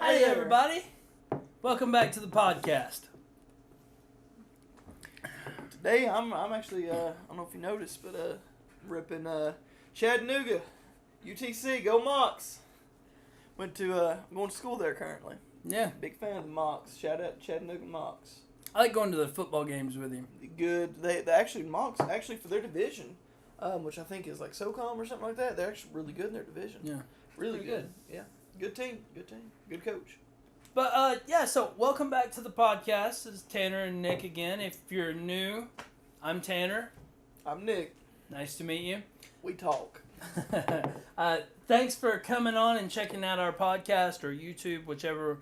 Hey everybody, welcome back to the podcast. Today I'm actually I don't know if you noticed, but ripping Chattanooga, UTC, go Mocs. I'm going to school there currently. Yeah, Big fan of the Mocs. Shout out to Chattanooga Mocs. I like going to the football games with you. Good. They actually Mocs actually for their division, which I think is like SoCom or something like that. They're actually really good in their division. Yeah, really good. Yeah, good team, good coach. But so welcome back to the podcast. This is Tanner and Nick again. If you're new, I'm Tanner. I'm Nick. Nice to meet you. We talk. Thanks for coming on and checking out our podcast or YouTube, whichever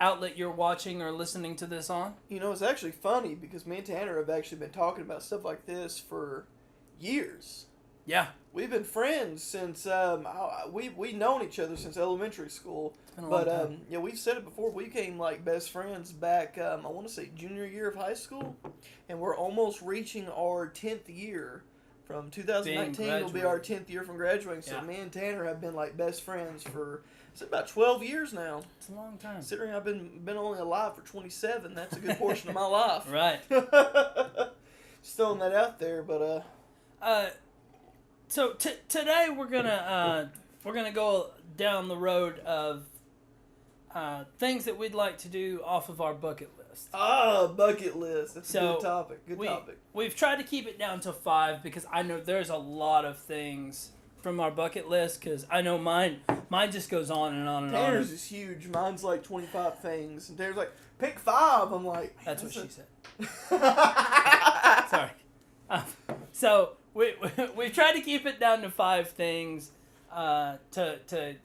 outlet you're watching or listening to this on. You know, it's actually funny because me and Tanner have actually been talking about stuff like this for years. Yeah. We've been friends since we've known each other since elementary school. It's been a long time. Yeah, we've said it before. We became like best friends back I want to say junior year of high school, and we're almost reaching our 10th year. From 2019 will be our 10th year from graduating. So me and Tanner have been like best friends for about 12 years now. It's a long time. Considering I've been only alive for 27, that's a good portion of my life. Right. Just throwing that out there, but So today we're gonna go down the road of things that we'd like to do off of our bucket list. Bucket list. That's a good topic. Good topic. We've tried to keep it down to 5 because I know there's a lot of things from our bucket list. Because I know mine just goes on and on and on. Tanner's is huge. Mine's like 25 things, and Tanner's like, pick 5. I'm like, that's what she said. Sorry. So we've tried to keep it down to 5 things to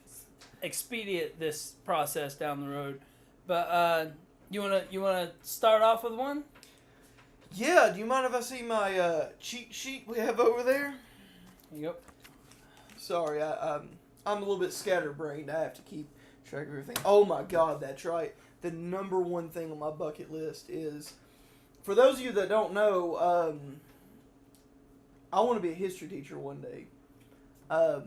expedite this process down the road. But you wanna start off with one? Yeah. Do you mind if I see my cheat sheet we have over there? Yep. Sorry, I'm a little bit scatterbrained. I have to keep track of everything. Oh my God, that's right. The number one thing on my bucket list is, for those of you that don't know, I want to be a history teacher one day. I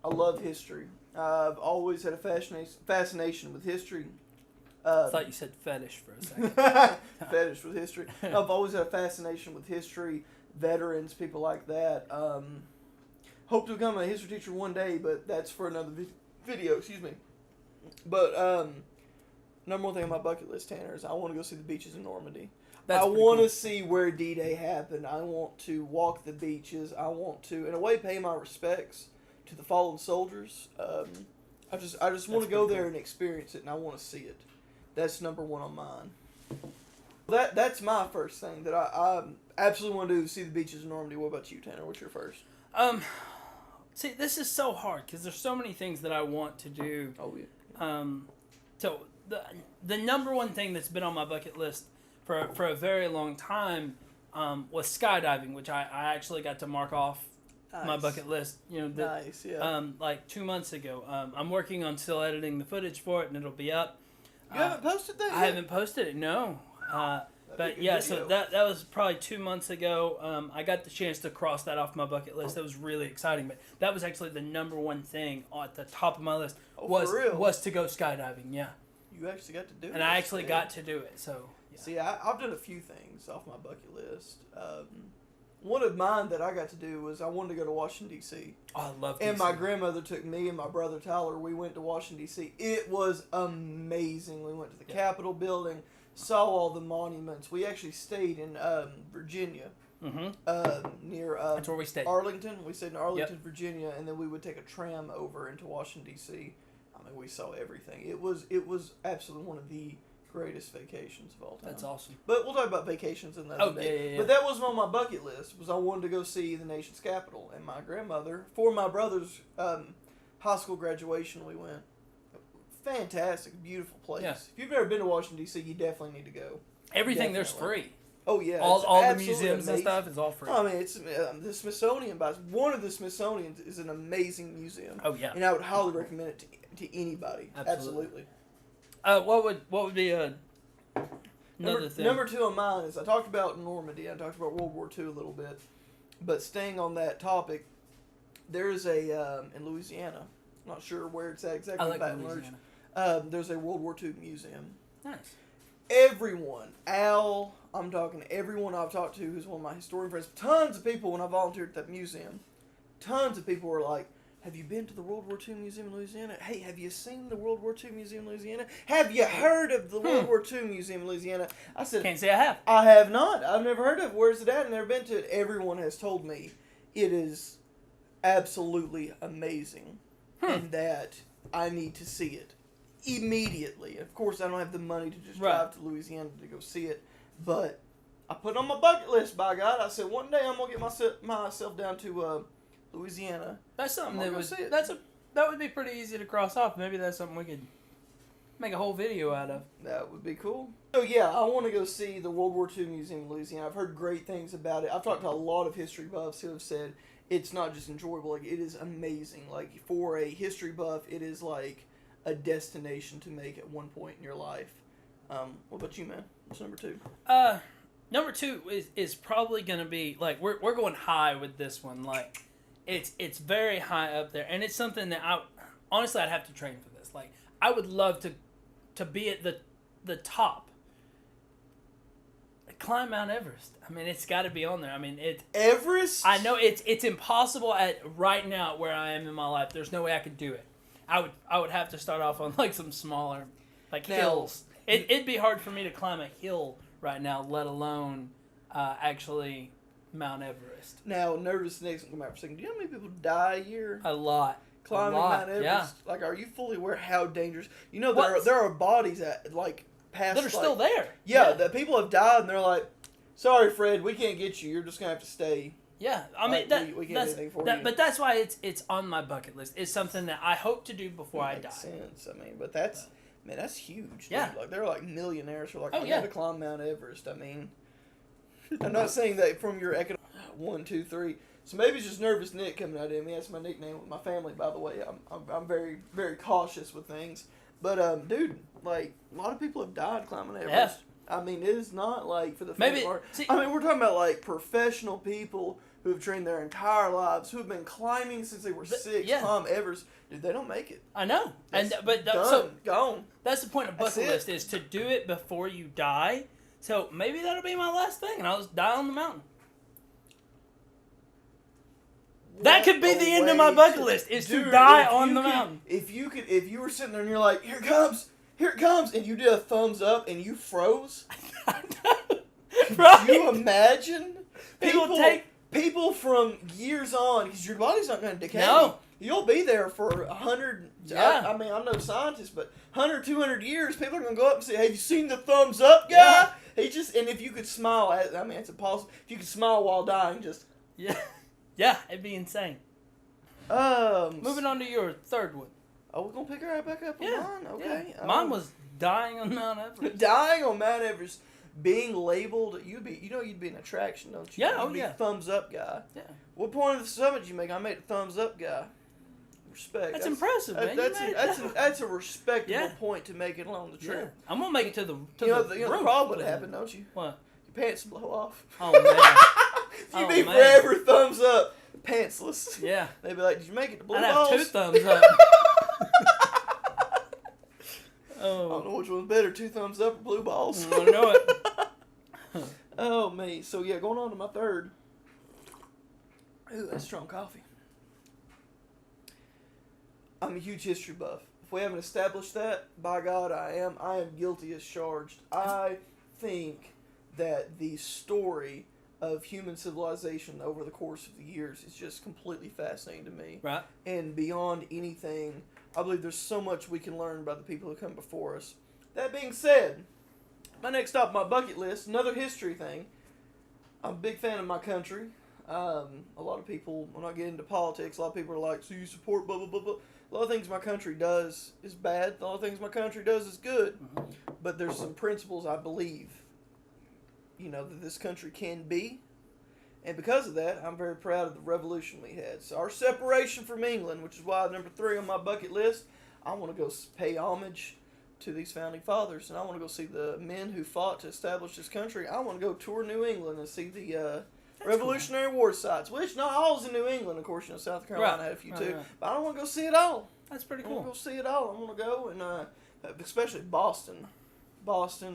love history. I've always had a fascination with history. I thought you said fetish for a second. Fetish with history. I've always had a fascination with history, veterans, people like that. Hope to become a history teacher one day, but that's for another video. Excuse me. But number one thing on my bucket list, Tanner, is I want to go see the beaches in Normandy. I want to see where D-Day happened. I want to walk the beaches. I want to, in a way, pay my respects to the fallen soldiers. I just want to go there and experience it, and I want to see it. That's number one on mine. That's my first thing that I absolutely want to do, is see the beaches in Normandy. What about you, Tanner? What's your first? See, this is so hard because there's so many things that I want to do. Oh yeah. So the number one thing that's been on my bucket list for a very long time was skydiving, which I actually got to mark off my bucket list. Nice, yeah. Like 2 months ago. I'm working on still editing the footage for it, and it'll be up. You haven't posted that yet? I haven't posted it, no. But yeah, so that was probably 2 months ago. I got the chance to cross that off my bucket list. That was really exciting. But that was actually the number one thing at the top of my list was to go skydiving. Yeah. You actually got to do it. And I actually got to do it. So yeah. See, I've done a few things off my bucket list. One of mine that I got to do was I wanted to go to Washington, D.C. Oh, I love D.C. And my grandmother took me and my brother Tyler. We went to Washington, D.C. It was amazing. We went to the Capitol building, saw all the monuments. We actually stayed in Virginia, near that's where we stayed. Arlington. We stayed in Arlington, Virginia, and then we would take a tram over into Washington, D.C. I mean, we saw everything. It was absolutely one of the greatest vacations of all time. That's awesome. But we'll talk about vacations another day. Yeah. But that wasn't on my bucket list. Was I wanted to go see the nation's capital, and my grandmother, for my brother's high school graduation, we went. Fantastic, beautiful place. Yeah. If you've never been to Washington, D.C., you definitely need to go. Everything there's free. Oh yeah, all the museums and stuff is all free. I mean, it's the Smithsonian. One of the Smithsonian's is an amazing museum. Oh yeah, and I would highly recommend it to anybody. Absolutely. What would be another thing? Number 2 on mine is I talked about Normandy. I talked about World War II a little bit, but staying on that topic, there is a in Louisiana. I'm not sure where it's at exactly. I like Louisiana. There's a World War II museum. Nice. Everyone, I'm talking everyone I've talked to who's one of my historian friends, tons of people when I volunteered at that museum, tons of people were like, have you been to the World War II Museum in Louisiana? Hey, have you seen the World War II Museum in Louisiana? Have you heard of the World War II Museum in Louisiana? I said, can't say I have. I have not. I've never heard of it. Where's it at? I've never been to it. Everyone has told me it is absolutely amazing and that I need to see it immediately. Of course, I don't have the money to just drive to Louisiana to go see it, but I put it on my bucket list, by God. I said, one day I'm going to get myself down to Louisiana. That's something that would be pretty easy to cross off. Maybe that's something we could make a whole video out of. That would be cool. So yeah, I want to go see the World War II Museum in Louisiana. I've heard great things about it. I've talked to a lot of history buffs who have said it's not just enjoyable, like it is amazing. Like for a history buff, it is like a destination to make at one point in your life. What about you, man? What's number 2? Number 2 is probably gonna be like we're going high with this one. Like it's very high up there, and it's something that I'd have to train for this. Like I would love to be at the top. Climb Mount Everest. I mean, it's got to be on there. I mean, Everest. I know it's impossible at right now where I am in my life. There's no way I could do it. I would have to start off on like some smaller hills. It'd be hard for me to climb a hill right now, let alone actually Mount Everest. Now, nervous Nick's gonna come out for a second. Do you know how many people die a year? A lot. Climbing Mount Everest. Yeah. Like, are you fully aware how dangerous? You know, there are bodies that past that are still there. Yeah, that people have died and they're like, sorry, Fred, we can't get you. You're just gonna have to stay. Yeah, I mean we can't do anything for you. But that's why it's on my bucket list. It's something that I hope to do before I die. Makes sense. I mean, but that's huge. Yeah, dude. Like they're like millionaires who are like, I gotta climb Mount Everest. I mean, I'm not saying that from your economic 1, 2, 3. So maybe it's just nervous Nick coming out of me. That's my nickname with my family, by the way. I'm very, very cautious with things. But dude, like a lot of people have died climbing Everest. Yeah. I mean, it is not like for the faint of heart. I mean, we're talking about like professional people who have trained their entire lives, who have been climbing since they were 6, climb Everest. Dude, they don't make it. I know. Gone. That's the point of bucket list, is to do it before you die. So maybe that'll be my last thing, and I'll just die on the mountain. That could be the end of my bucket list, is to die on the mountain. If you were sitting there and you're like, here it comes, and you did a thumbs up and you froze. Right? Can you imagine? People from years on, because your body's not going to decay. No. You'll be there for 100, yeah. I mean, I'm no scientist, but 100, 200 years, people are going to go up and say, have you seen the thumbs up guy? Yeah. And if you could smile, I mean, it's impossible. If you could smile while dying, just... Yeah. Yeah, it'd be insane. Moving on to your third one. Oh, we're going to pick her right back up on mine? Okay. Yeah. Mine was dying on Mount Everest. Dying on Mount Everest. Being labeled, you'd be an attraction, don't you? Yeah, you'd be a thumbs up guy. Yeah. What point of the summit did you make? I made a thumbs up guy. Respect. That's impressive, man. That's a respectable point to make it along the trip. Yeah. I'm gonna make it to the the problem would happen, don't you? What? Your pants blow off. Oh man. You'd be forever thumbs up, pantsless. Yeah. They'd be like, "Did you make it to blue I'd balls?" have 2 thumbs up. I don't know which one's better, 2 thumbs up or blue balls. I know it. Oh, me. So, yeah, going on to my third. Ooh, that's strong coffee. I'm a huge history buff. If we haven't established that, by God, I am guilty as charged. I think that the story of human civilization over the course of the years is just completely fascinating to me. Right. And beyond anything, I believe there's so much we can learn by the people who come before us. That being said, my next stop on my bucket list, another history thing. I'm a big fan of my country. A lot of people, when I get into politics, a lot of people are like, so you support blah, blah, blah, blah. A lot of things my country does is bad. A lot of things my country does is good. But there's some principles I believe, that this country can be. And because of that, I'm very proud of the revolution we had. So our separation from England, which is why number 3 on my bucket list, I want to go pay homage to these founding fathers. And I want to go see the men who fought to establish this country. I want to go tour New England and see the Revolutionary War sites, which not all is in New England. Of course, South Carolina had a few too. Right. But I don't want to go see it all. That's pretty cool. I want to go see it all. I want to go and especially Boston,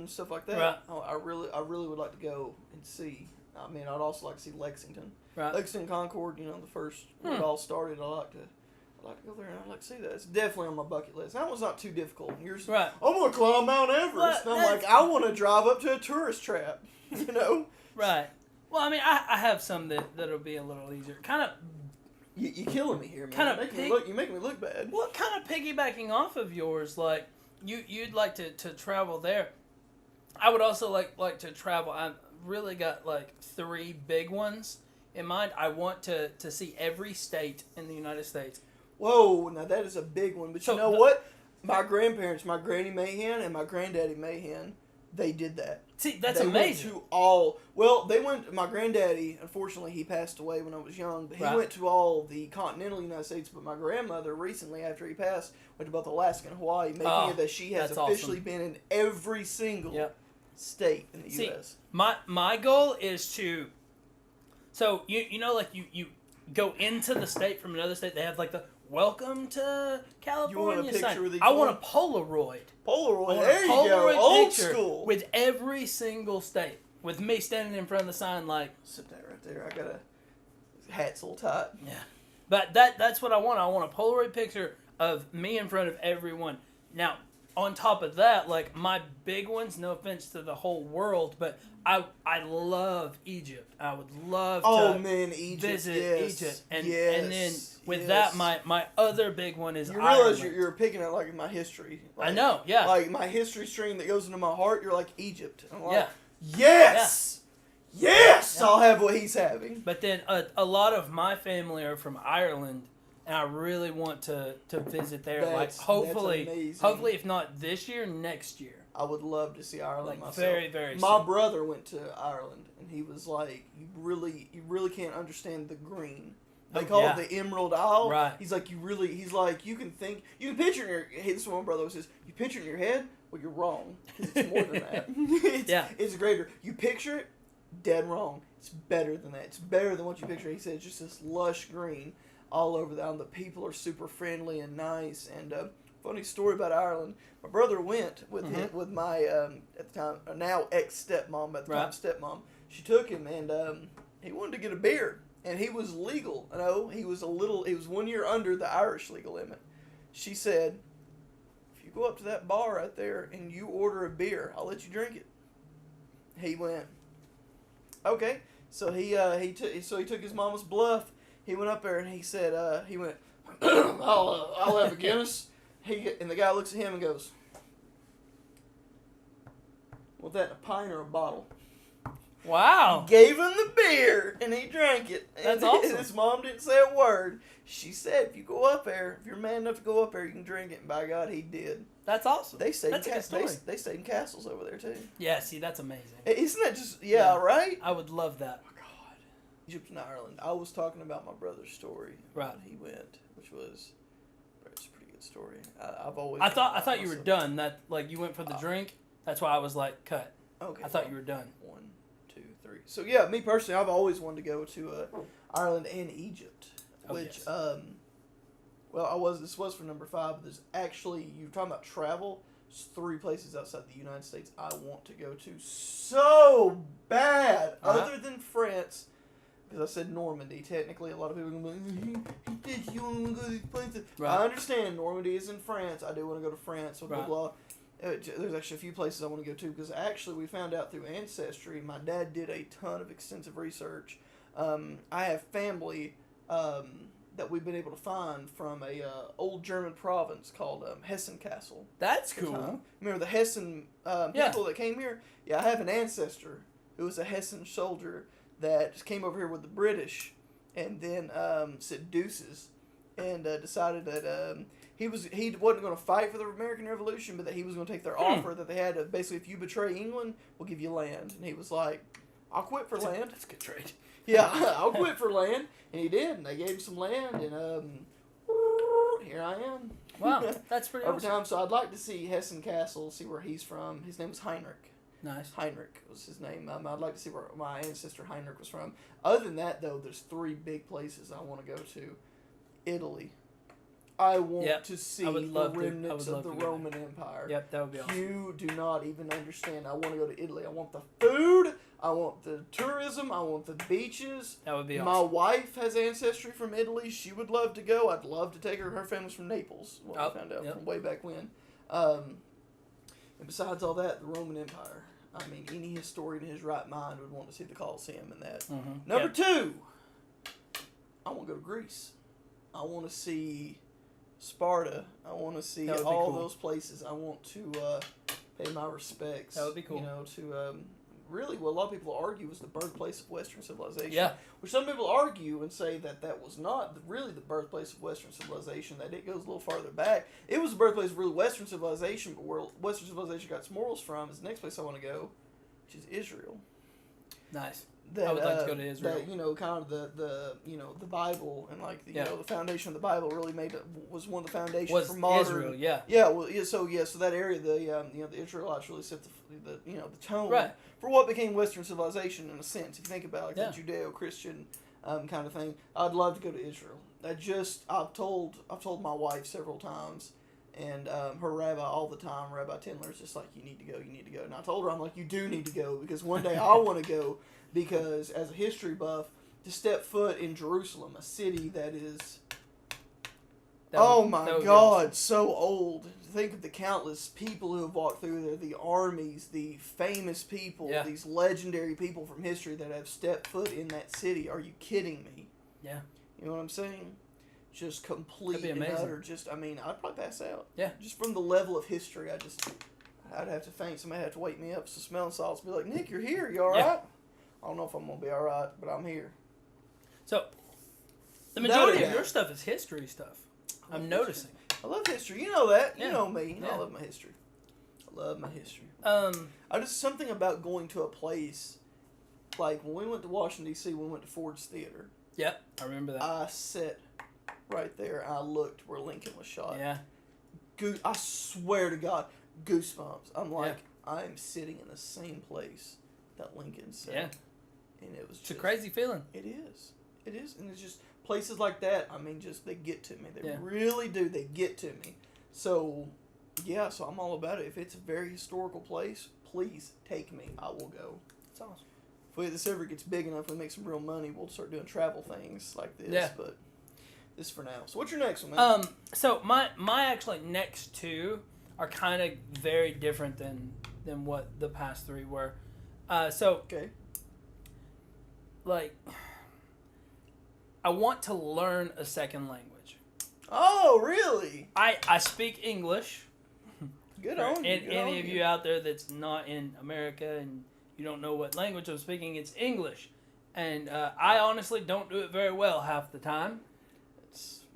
stuff like that. Right. I really would like to go and see. I mean, I'd also like to see Lexington. Right. Lexington, Concord, the first when it all started. I'd like to go there and I'd like to see that. It's definitely on my bucket list. That one's not too difficult. Yours, Right. I'm gonna climb Mount Everest. And I'm like, I want to drive up to a tourist trap. Right. Well, I mean, I have some that'll be a little easier. Kind of. You killing me here, man. Kind of you make me look bad. Well, kind of piggybacking off of yours, like you'd like to travel there. I would also like to travel. I really got like 3 big ones in mind. I want to see every state in the United States. Whoa, now that is a big one. But you know what? My grandparents, my Granny Mahan and my Granddaddy Mahan, they did that. See, that's they amazing. They went, my granddaddy, unfortunately, he passed away when I was young, but he went to all the continental United States, but my grandmother, recently, after he passed, went to both Alaska and Hawaii, making it that she has officially been in every single state in the U.S. My goal is to, so, like you go into the state from another state, they have like the welcome to California sign. I want a Polaroid. There you go. Old school. With every single state. With me standing in front of the sign like... Sit that right there. I got a hat's a little tight. Yeah. But that's what I want. I want a Polaroid picture of me in front of everyone. Now, on top of that, like my big ones, no offense to the whole world, but I love Egypt. I would love to visit Egypt. And then with that, my other big one is Ireland. You realize you're picking at like my history. Like, I know, yeah. Like my history stream that goes into my heart, you're like Egypt. I'm like, yes! I'll have what he's having. But then a lot of my family are from Ireland, and I really want to visit there. Hopefully, if not this year, next year. I would love to see Ireland myself. Very, very My soon. brother went to Ireland, and he was like, you really can't understand the green. They call it the Emerald Isle. Right. He's like, you can picture in your head, this is what my brother says, you picture it in your head, well, you're wrong. Because it's more than that. It's greater. You picture it, dead wrong. It's better than that. It's better than what you picture. He said it's just this lush green all over the island. The people are super friendly and nice. And funny story about Ireland. My brother went with my at the time now ex stepmom, at the time stepmom. She took him and he wanted to get a beer, and he was legal. He was 1 year under the Irish legal limit. She said, "If you go up to that bar right there and you order a beer, I'll let you drink it." He went, "Okay." So he took his mama's bluff. He went up there and he said, I'll have a Guinness. And the guy looks at him and goes, "Want that in a pint or a bottle?" Wow. He gave him the beer, and he drank it. That's awesome. His mom didn't say a word. She said, if you're man enough to go up there, you can drink it. And by God, he did. That's awesome. They stayed They stayed in castles over there, too. Yeah, see, that's amazing. Isn't that just, right? I would love that. Oh, my God. Egypt and Ireland. I was talking about my brother's story. Right. When he went, which was... It's a pretty good story. I thought you were done. That you went for the drink. That's why I was like, cut. Okay. I thought you were done. 1, 2, 3. So yeah, me personally, I've always wanted to go to Ireland and Egypt, which this was for number 5. But there's actually, you're talking about travel. There's 3 places outside the United States I want to go to so bad, other than France. Because I said Normandy. Technically, a lot of people are going to be like, you want to go to these places. Right. I understand Normandy is in France. I do want to go to France. Blah, blah. There's actually a few places I want to go to. Because actually, we found out through Ancestry, my dad did a ton of extensive research. I have family that we've been able to find from a old German province called Hessen Castle. That's cool. Remember the Hessen people that came here? Yeah, I have an ancestor who was a Hessen soldier that just came over here with the British and then said deuces and decided that he wasn't going to fight for the American Revolution, but that he was going to take their offer that they had of basically, if you betray England, we'll give you land. And he was like, I'll quit for land. That's a good trade. Yeah, I'll quit for land. And he did. And they gave him some land, and here I am. Wow, that's pretty Over awesome. time, so I'd like to see Hessen Castle, see where he's from. His name was Heinrich. Nice. Heinrich was his name. I'd like to see where my ancestor Heinrich was from. Other than that, though, there's 3 big places I want to go to. Italy, I want to see the love remnants to of the Roman Empire. Yep, that would be awesome. You do not even understand. I want to go to Italy. I want the food. I want the tourism. I want the beaches. That would be My awesome. wife has ancestry from Italy. She would love to go. I'd love to take her. Her family's from Naples. What I found out from way back when. And besides all that, the Roman Empire. I mean, any historian in his right mind would want to see the Colosseum and that. Mm-hmm. Number 2, I want to go to Greece. I want to see Sparta. I want to see all those places. I want to pay my respects. That would be cool. You know, to really what a lot of people argue was the birthplace of Western civilization. Yeah. Which some people argue and say that was not really the birthplace of Western civilization, that it goes a little farther back. It was the birthplace of really Western civilization, but where Western civilization got its morals from is the next place I want to go, which is Israel. Nice. That, I would like to go to Israel. That, you know, kind of the Bible and like the, you know, the foundation of the Bible really was one of the foundations for modern Israel. Yeah. Yeah. Well, so that area, the Israelites really set the tone for what became Western civilization in a sense. If you think about the Judeo-Christian kind of thing, I'd love to go to Israel. I've told my wife several times. And her rabbi all the time, Rabbi Tindler, is just like, you need to go. And I told her, I'm like, you do need to go, because one day I want to go, because as a history buff, to step foot in Jerusalem, a city that is, oh my God, awesome. So old. Think of the countless people who have walked through there, the armies, the famous people, these legendary people from history that have stepped foot in that city. Are you kidding me? Yeah. You know what I'm saying? Just complete and utter. I'd probably pass out. Yeah. Just from the level of history, I'd have to faint. Somebody'd have to wake me up. Some smelling salts. Be like, Nick, you're here. You all right? I don't know if I'm gonna be all right, but I'm here. So, the majority of your stuff is history stuff. I'm noticing. I love history. You know that. Yeah. You know me. Yeah. I love my history. I just something about going to a place like when we went to Washington D.C. we went to Ford's Theater. Yep, I remember that. I sat right there. I looked where Lincoln was shot. Yeah. I swear to God, goosebumps. I'm like, I am sitting in the same place that Lincoln sat. Yeah. And it was it's a crazy feeling. It is. It is. And it's just places like that, they get to me. They really do. They get to me. So, so I'm all about it. If it's a very historical place, please take me. I will go. That's awesome. If this ever gets big enough, we make some real money, we'll start doing travel things like this. Yeah. But this for now. So what's your next one, man? So my actually next two are kind of very different than what the past three were. Okay. Like, I want to learn a second language. Oh, really? I speak English. Good on you. Any of you out there that's not in America and you don't know what language I'm speaking, it's English. And I honestly don't do it very well half the time.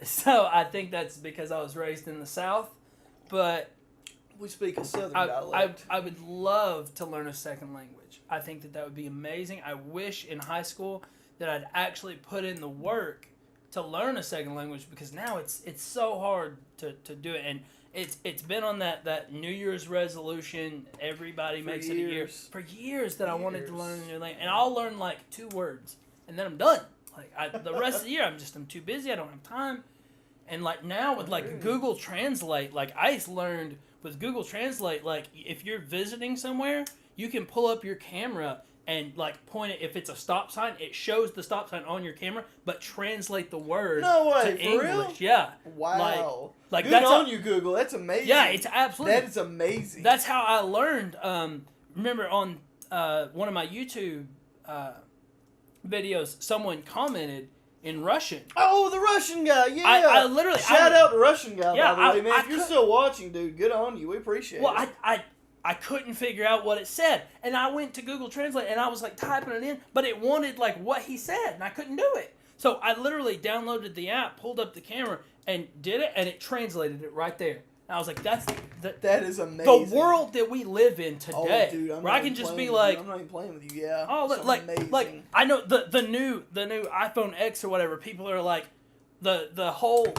So I think that's because I was raised in the South. But we speak a Southern dialect. I would love to learn a second language. I think that would be amazing. I wish in high school that I'd actually put in the work to learn a second language, because now it's so hard to do it. And it's been on that New Year's resolution. Everybody makes it a year. For years that I wanted to learn a new language. And I'll learn like 2 words. And then I'm done. Like the rest of the year, I'm too busy. I don't have time. And like now with like Google Translate, like I learned with Google Translate, like if you're visiting somewhere, you can pull up your camera and like point it. If it's a stop sign, it shows the stop sign on your camera, but translate the word to English. Real? Yeah. Wow. Like good that's on you, Google. That's amazing. Yeah, it's absolutely. That is amazing. That's how I learned. Remember on one of my YouTube videos, someone commented in Russian. Oh, the Russian guy, yeah. I literally... Shout out to Russian guy, by the way, man. If you're still watching, dude, good on you. We appreciate it. Well, I couldn't figure out what it said. And I went to Google Translate, and I was, like, typing it in, but it wanted, like, what he said, and I couldn't do it. So I literally downloaded the app, pulled up the camera, and did it, and it translated it right there. And I was like, that is amazing. The world that we live in today, dude, where I can just be like, I'm not even playing with you. Yeah. Oh, like I know the new iPhone X or whatever. People are like, the whole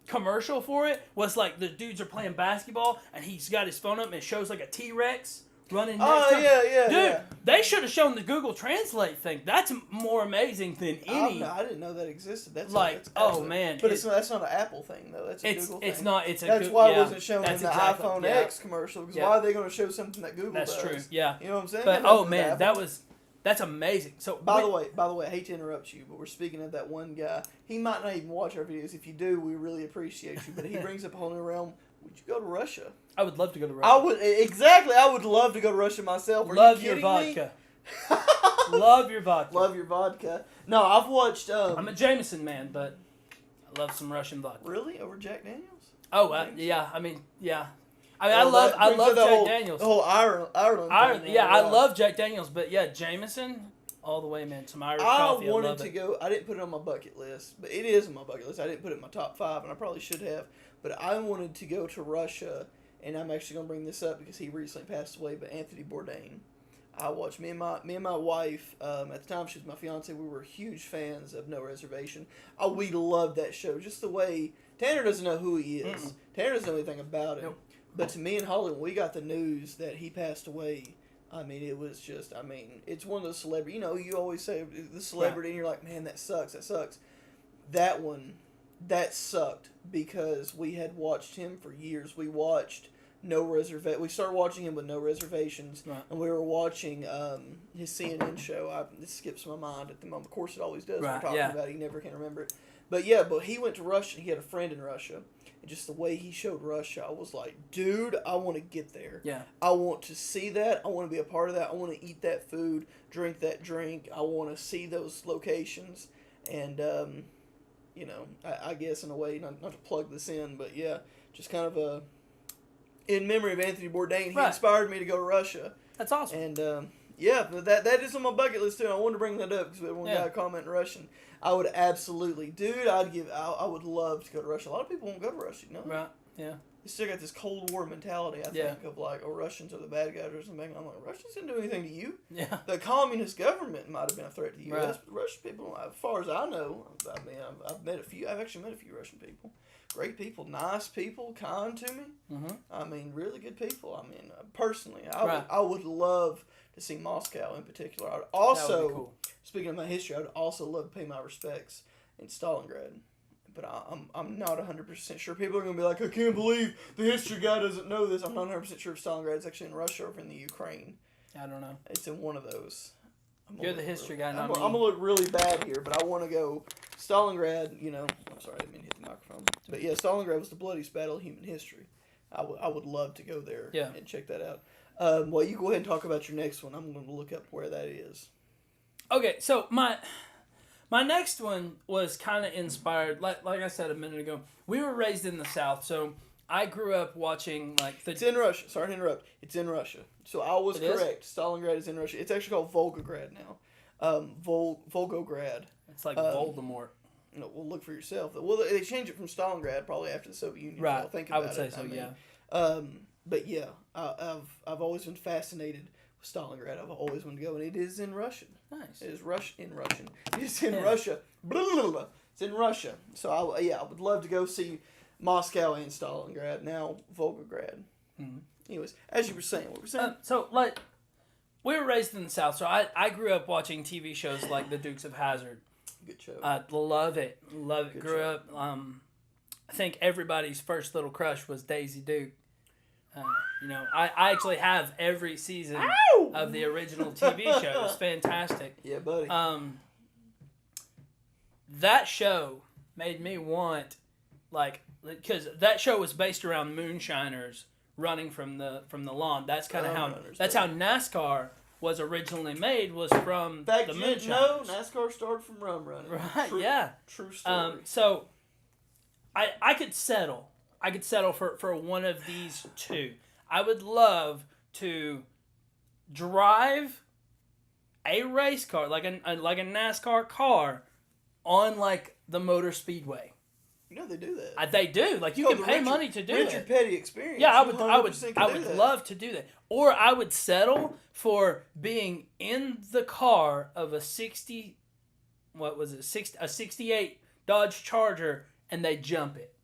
commercial for it was like the dudes are playing basketball and he's got his phone up and it shows like a T-Rex running next to him. yeah, Dude, yeah. they should have shown the Google Translate thing. That's more amazing than any. I didn't know that existed. That's man. But that's not an Apple thing, though. That's a Google thing. It's not. It's a That's why it wasn't shown in the iPhone X commercial. Because why are they going to show something that Google does? That's true, yeah. You know what I'm saying? But, that's amazing. So By the way, I hate to interrupt you, but we're speaking of that one guy. He might not even watch our videos. If you do, we really appreciate you. But he brings up a whole new realm. Would you go to Russia? I would love to go to Russia. I would love to go to Russia myself. Love your vodka. Love your vodka. Love your vodka. No, I've watched. I'm a Jameson man, but I love some Russian vodka. Really, over Jack Daniels? Oh, yeah. I mean, I love Jack Daniels. The whole Ireland. Thing, I love Jack Daniels, but yeah, Jameson all the way, man. Some Irish coffee. I wanted to go. I didn't put it on my bucket list, but it is on my bucket list. I didn't put it in my top 5, and I probably should have. But I wanted to go to Russia, and I'm actually going to bring this up because he recently passed away. But Anthony Bourdain, I watched me and my wife. At the time, she was my fiance. We were huge fans of No Reservation. We loved that show. Just the way Tanner doesn't know who he is. Tanner doesn't know anything about him. Nope. But to me and Holly, when we got the news that he passed away, I mean, it was just. I mean, it's one of those celebrities. You know, you always say the celebrity, and you're like, man, that sucks. That sucks. That one. That sucked because we had watched him for years. We watched We started watching him with No Reservations, right. And we were watching his CNN show. This skips my mind at the moment. Of course, it always does. Right, we're talking about it. You never can remember it. But he went to Russia. He had a friend in Russia. And just the way he showed Russia, I was like, dude, I want to get there. Yeah. I want to see that. I want to be a part of that. I want to eat that food, drink that drink. I want to see those locations. And, I guess in a way, not to plug this in, but yeah, just kind of in memory of Anthony Bourdain, he inspired me to go to Russia. That's awesome. And that is on my bucket list too. And I wanted to bring that up because we had one guy comment in Russian. I would absolutely, dude. I would love to go to Russia. A lot of people won't go to Russia, you know. Right. Yeah. You still got this Cold War mentality, I think, of like, Russians are the bad guys or something. I'm like, Russians didn't do anything to you. Yeah. The communist government might have been a threat to the U.S., but Russian people, as far as I know, I mean, I've actually met a few Russian people. Great people, nice people, kind to me. Mm-hmm. I mean, really good people. I mean, personally, I would love to see Moscow in particular. I would also, cool. Speaking of my history, I would also love to pay my respects in Stalingrad. But I'm not 100% sure. People are going to be like, I can't believe the history guy doesn't know this. I'm not 100% sure if Stalingrad is actually in Russia or in the Ukraine. I don't know. It's in one of those. You're the history guy, not me. I'm going to look really bad here, but I want to go Stalingrad, I'm sorry, I didn't mean to hit the microphone. But yeah, Stalingrad was the bloodiest battle in human history. I would love to go there and check that out. Well, you go ahead and talk about your next one. I'm going to look up where that is. Okay, so my next one was kind of inspired, like I said a minute ago. We were raised in the South, so I grew up watching It's in Russia. Sorry to interrupt. It's in Russia. So I was correct. Stalingrad is in Russia. It's actually called Volgograd now. Volgograd. It's like Voldemort. No, well, look for yourself. Well, they changed it from Stalingrad probably after the Soviet Union. Right. So think about I would say so. Yeah. But yeah, I've always been fascinated with Stalingrad. I've always wanted to go, and it is in Russian. Nice. It is in Russian. It's in Russia. Blah, blah, blah. It's in Russia. So I would love to go see Moscow and Stalingrad. Now Volgograd. Mm-hmm. Anyways, as you were saying, what were you saying? We were raised in the South, so I grew up watching TV shows like The Dukes of Hazzard. Good show. I love it. Good grew show. Up. I think everybody's first little crush was Daisy Duke. I actually have every season of the original TV show. It's fantastic. Yeah, buddy. That show made me want, because that show was based around moonshiners running from the lawn. That's kind of how NASCAR was originally made, was from the moonshiners. No, NASCAR started from rum running. Right, yeah. True story. So, I could settle. I could settle for one of these two. I would love to drive a race car, like a NASCAR car, on the motor speedway. You know they do that. They do. You can pay money to do it. Richard Petty experience. Yeah, I would love to do that. Or I would settle for being in the car of a 68 Dodge Charger, and they jump it.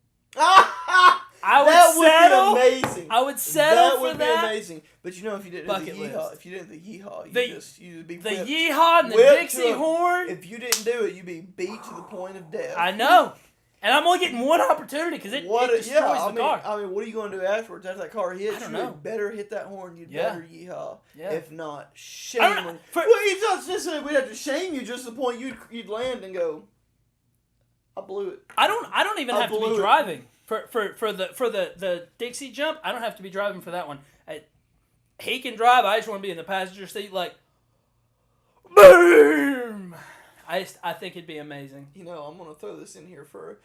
I would that settle. would be amazing. I would settle for that. That would be amazing. But you know, if you didn't do Bucket the yeehaw, list. if you didn't do the yeehaw, you'd be The whipped. yeehaw and the Whipped Dixie horn. If you didn't do it, you'd be beat to the point of death. I know. And I'm only getting one opportunity because it destroys the car. I mean, what are you going to do afterwards? After that car hits, I don't know. you better hit that horn. You'd better yeehaw. Yeah. If not, shame. Well, it's not necessarily we'd have to shame you. Just the point you'd land and go, I blew it. I don't even have to be driving for the Dixie jump. I don't have to be driving for that one. He can drive. I just want to be in the passenger seat, like, boom. I think it'd be amazing. You know, I'm gonna throw this in here for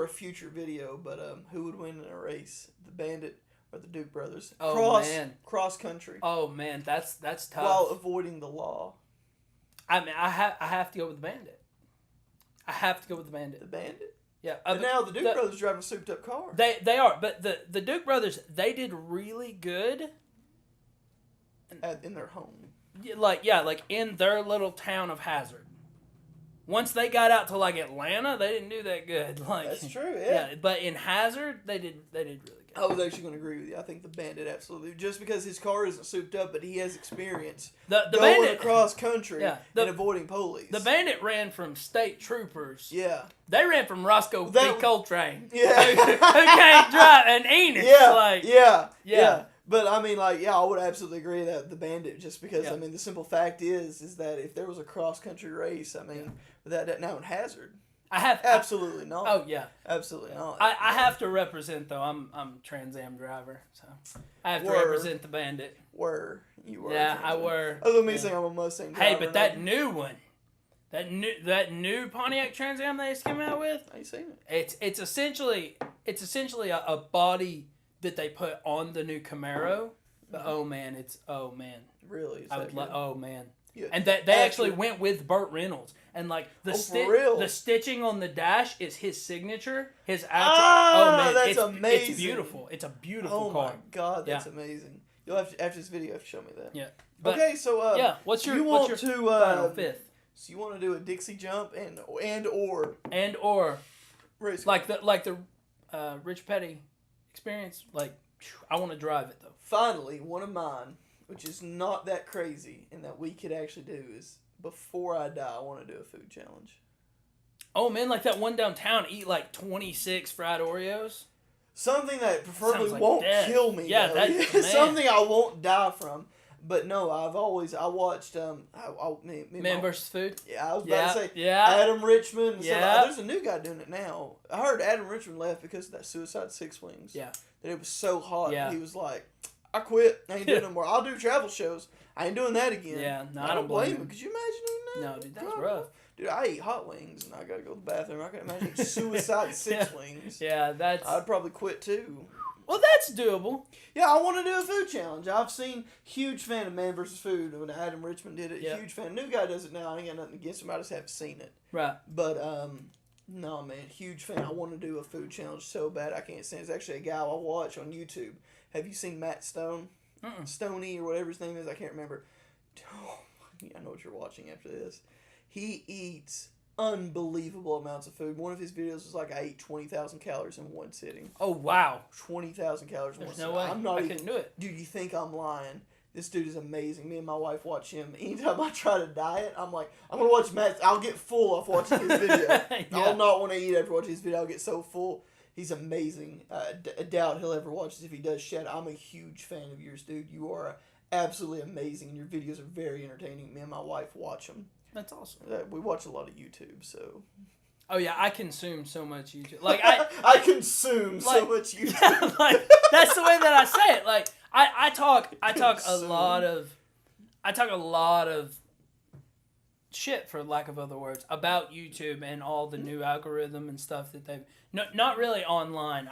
a future video. But who would win in a race, the Bandit or the Duke brothers? Oh man, cross country. Oh man, that's tough. While avoiding the law. I mean, I have to go with the Bandit. I have to go with the Bandit. The Bandit. Yeah. But now the Duke brothers driving a souped up car. They are, but the Duke brothers, they did really good. In their home. Like in their little town of Hazard. Once they got out to like Atlanta, they didn't do that good. Like that's true, yeah. But in Hazard, they did really good. I was actually going to agree with you. I think the Bandit absolutely, just because his car isn't souped up, but he has experience the going Bandit, across country and avoiding police. The Bandit ran from state troopers. Yeah, they ran from Roscoe B. Coltrane. Yeah, who can't drive, and Enos. Yeah. But I mean, I would absolutely agree that the Bandit, just because I mean, the simple fact is that if there was a cross country race, I mean, that now in Hazard, absolutely not. Oh yeah, absolutely not. I have to represent though. I'm Trans Am driver, so I have to represent the Bandit. You were? Yeah, I were. Other than me saying I'm a Mustang driver. Hey, but that new one. That new Pontiac Trans Am they just came out with. I ain't seen it. It's essentially a body that they put on the new Camaro. But oh man. Really? Oh man. Yeah. And that they actually went with Burt Reynolds, and like the stitching on the dash is his signature. His actual. That's amazing. It's beautiful. It's a beautiful car. Oh my god, that's amazing. You'll have to, after this video, you have to show me that. Yeah. Okay, so what's your final fifth? So you want to do a Dixie jump and or race like the Rich Petty experience. Like I want to drive it though. Finally, one of mine, which is not that crazy, and that we could actually do is before I die, I want to do a food challenge. Oh man, like that one downtown, eat like 26 fried Oreos. Something that preferably won't kill me. Yeah, that's something I won't die from. But no, I watched Man vs. Food. Yeah, I was about to say Adam Richmond. There's a new guy doing it now. I heard Adam Richmond left because of that Suicide Six Wings. Yeah, that it was so hot. Yeah. He was like, I quit. I ain't doing no more. I'll do travel shows. I ain't doing that again. Yeah, no, I don't blame him. Could you imagine doing that? No, dude, that's rough. Dude, I eat hot wings and I gotta go to the bathroom. I can imagine eating Suicide Six Wings. Yeah, I'd probably quit too. Well, that's doable. Yeah, I want to do a food challenge. I've seen, huge fan of Man vs. Food when Adam Richmond did it. Yep. Huge fan. New guy does it now. I ain't got nothing against him. I just haven't seen it. Right. But, no, man, huge fan. I want to do a food challenge so bad I can't stand it. It's actually a guy I watch on YouTube. Have you seen Matt Stone? Stoney or whatever his name is. I can't remember. Oh, I know what you're watching after this. He eats unbelievable amounts of food. One of his videos was like, I ate 20,000 calories in one sitting. Oh, wow. 20,000 calories in one sitting. No way. I couldn't do it. Dude, you think I'm lying? This dude is amazing. Me and my wife watch him. Anytime I try to diet, I'm like, I'm going to watch Matt. I'll get full off watching his video. I'll not want to eat after watching his video. I'll get so full. He's amazing. I doubt he'll ever watch this. If he does, Shed, I'm a huge fan of yours, dude. You are absolutely amazing, and your videos are very entertaining. Me and my wife watch them. That's awesome. We watch a lot of YouTube, so. Oh yeah, I consume so much YouTube. Like I consume so much YouTube. Yeah, like that's the way that I say it. Like I talk a lot of shit, for lack of other words, about YouTube and all the new algorithm and stuff that they've not really online.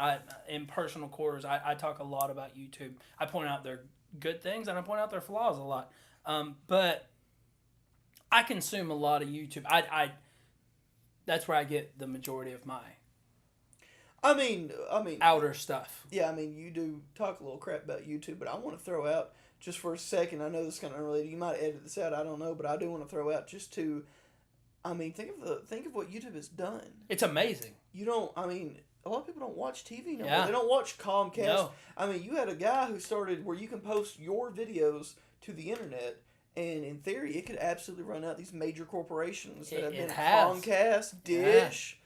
In personal quarters, I talk a lot about YouTube. I point out their good things and I point out their flaws a lot. But I consume a lot of YouTube. That's where I get the majority of my I mean outer stuff. Yeah, I mean, you do talk a little crap about YouTube, but I want to throw out just for a second. I know this is kind of unrelated. You might edit this out. I don't know, but I do want to throw out just to. I mean, think of what YouTube has done. It's amazing. You don't. I mean, a lot of people don't watch TV no more. Yeah. They don't watch Comcast. No. I mean, you had a guy who started where you can post your videos to the internet, and in theory, it could absolutely run out these major corporations that have been Comcast, Dish.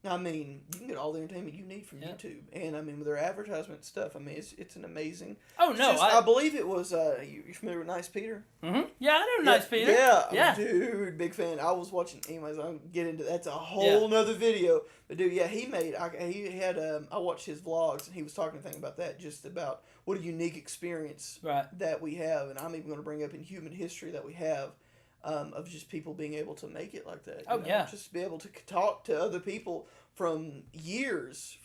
I mean, you can get all the entertainment you need from YouTube, and I mean with their advertisement stuff. I mean, it's an amazing. Oh no, I believe it was. You familiar with Nice Peter? Mm-hmm. Yeah, I know Nice Peter. Yeah, dude, big fan. I was watching. Anyways, I'll get into that's a whole nother video. But dude, yeah, he made. He had. I watched his vlogs, and he was talking about that, just about what a unique experience that we have, and I'm even going to bring up in human history that we have. Of just people being able to make it like that. Just be able to talk to other people from years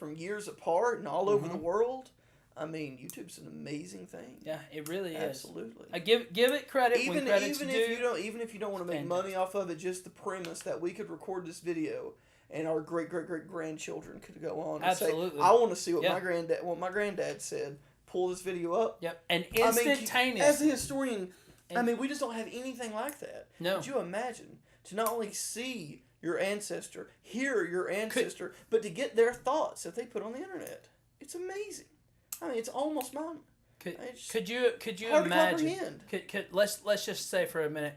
apart and all over the world. I mean, YouTube's an amazing thing. Yeah, it really is. Absolutely. I give it credit even when credit's due. Even if you don't want to make money off of it, just the premise that we could record this video and our great grandchildren could go on and say, I want to see what my granddad said. Pull this video up. Yep. And instantaneous. I mean, as a historian, I mean, we just don't have anything like that. No. Could you imagine to not only see your ancestor, hear your ancestor, but to get their thoughts that they put on the internet? It's amazing. I mean, it's almost mine. Could you hard imagine? Let's just say for a minute.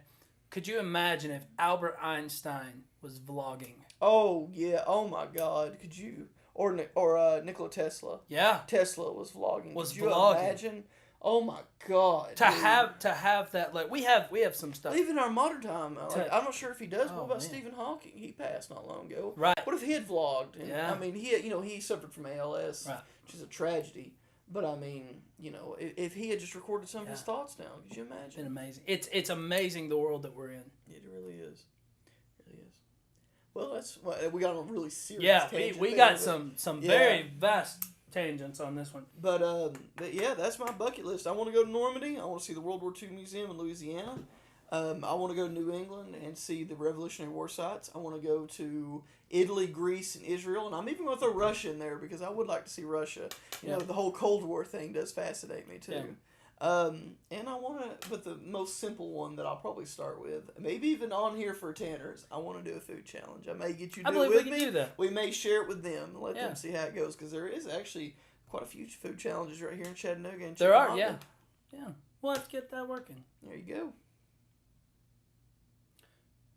Could you imagine if Albert Einstein was vlogging? Oh yeah. Oh my God. Could you? Or Nikola Tesla. Yeah. Tesla was vlogging. Was Could you vlogging. imagine? Oh my God! To have that, like we have some stuff. Even in our modern time, I'm not sure if he does. What about Stephen Hawking? He passed not long ago. Right. What if he had vlogged? And, yeah. I mean, he suffered from ALS, which is a tragedy. But I mean, if he had just recorded some of his thoughts down, could you imagine? It's amazing. It's amazing the world that we're in. It really is. It really is. Well, we got on a really serious tangent. we got some very vast tangents on this one. But yeah, that's my bucket list. I want to go to Normandy. I want to see the World War II Museum in Louisiana. I want to go to New England and see the Revolutionary War sites. I want to go to Italy, Greece, and Israel. And I'm even going to throw Russia in there because I would like to see Russia. You know, the whole Cold War thing does fascinate me too. Yeah. And I want to, but the most simple one that I'll probably start with, maybe even on here for Tanners, I want to do a food challenge. I may get you to do it with me. Do that. We may share it with them and let them see how it goes, because there is actually quite a few food challenges right here in Chattanooga. And there are, yeah. Well, let's get that working. There you go.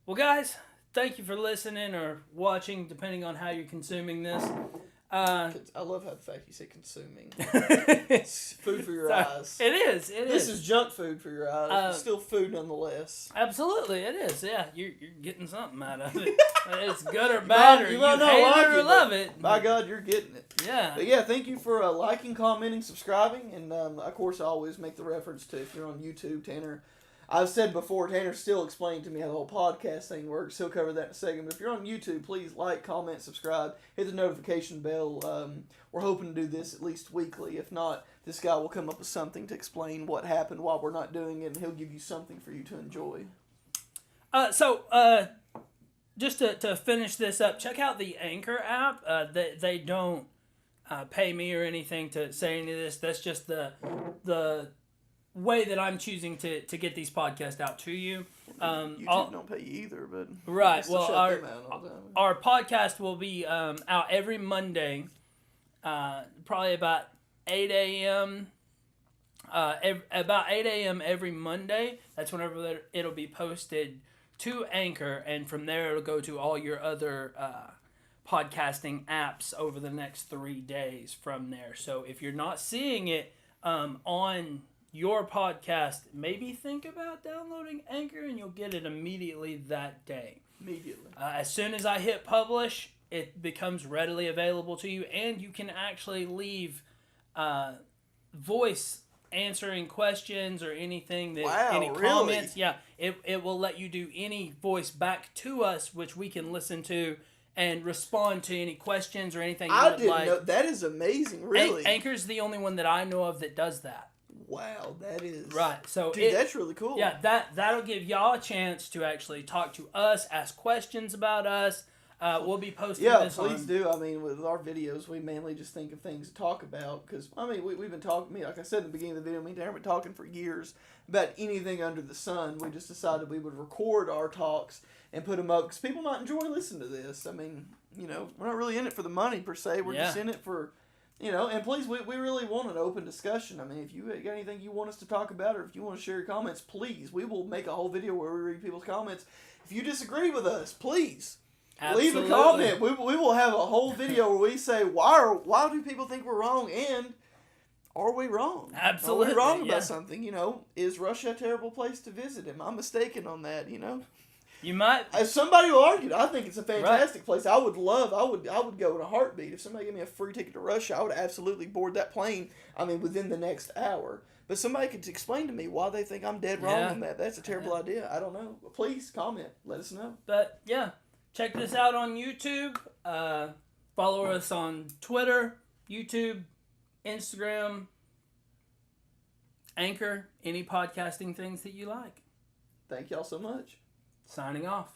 Well, guys, thank you for listening or watching, depending on how you're consuming this. I love how the fact you say consuming. It's food for your eyes. It is. This is junk food for your eyes. It's still food nonetheless. Absolutely, it is. Yeah, you're getting something out of it. It's good or bad, or you hate it or love it. By God, you're getting it. Yeah. But yeah, thank you for liking, commenting, subscribing, and of course I always make the reference to, if you're on YouTube, Tanner. I've said before, Tanner still explained to me how the whole podcast thing works. He'll cover that in a second. But if you're on YouTube, please like, comment, subscribe, hit the notification bell. We're hoping to do this at least weekly. If not, this guy will come up with something to explain what happened while we're not doing it, and he'll give you something for you to enjoy. Just to finish this up, check out the Anchor app. They don't pay me or anything to say any of this. That's just the way that I'm choosing to get these podcasts out to you. YouTube don't pay you either, but right. Well, our podcast will be out every Monday, probably about 8 a.m. About 8 a.m. every Monday. That's whenever it'll be posted to Anchor, and from there it'll go to all your other podcasting apps over the next 3 days from there. So if you're not seeing it on your podcast, maybe think about downloading Anchor, and you'll get it immediately that day. As soon as I hit publish, it becomes readily available to you, and you can actually leave voice answering questions or anything that any comments. Yeah, it will let you do any voice back to us, which we can listen to and respond to any questions or anything. I didn't know. That is amazing. Really, Anchor's the only one that I know of that does that. Wow, that is right. So, dude, that's really cool. Yeah, that'll give y'all a chance to actually talk to us, ask questions about us. We'll be posting this. Yeah, please do. I mean, with our videos, we mainly just think of things to talk about, because I mean, we've been talking. Like I said in the beginning of the video, me and Darren have been talking for years about anything under the sun. We just decided we would record our talks and put them up because people might enjoy listening to this. I mean, we're not really in it for the money per se. We're just in it for, and please, we really want an open discussion. I mean, if you got anything you want us to talk about, or if you want to share your comments, please, we will make a whole video where we read people's comments. If you disagree with us, please leave a comment. We will have a whole video where we say, why do people think we're wrong, and are we wrong? Absolutely. Are we wrong about something? Is Russia a terrible place to visit? Am I mistaken on that? You might. If somebody will argue, I think it's a fantastic place. I would go in a heartbeat. If somebody gave me a free ticket to Russia, I would absolutely board that plane, within the next hour. But somebody could explain to me why they think I'm dead wrong on that. That's a terrible idea. I don't know. Please comment. Let us know. But, yeah. Check this out on YouTube. Follow us on Twitter, YouTube, Instagram, Anchor, any podcasting things that you like. Thank y'all so much. Signing off.